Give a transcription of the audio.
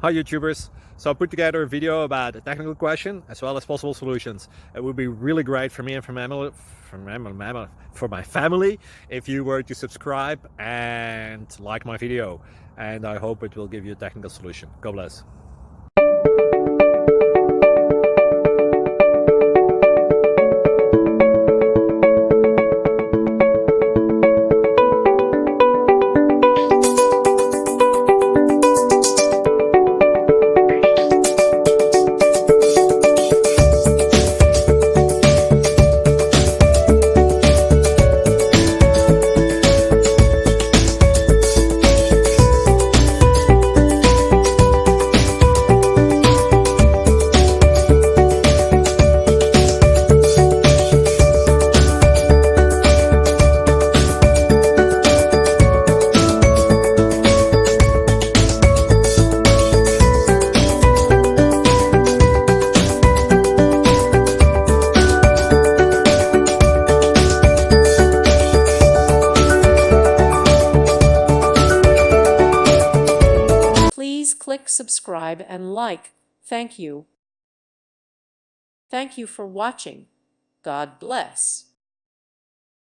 Hi YouTubers! So I put together a video about a technical question as well as possible solutions. It would be really great for me and for my family if you were to subscribe and like my video, and I hope it will give you a technical solution. God bless. Please click subscribe and like. Thank you. Thank you for watching. God bless.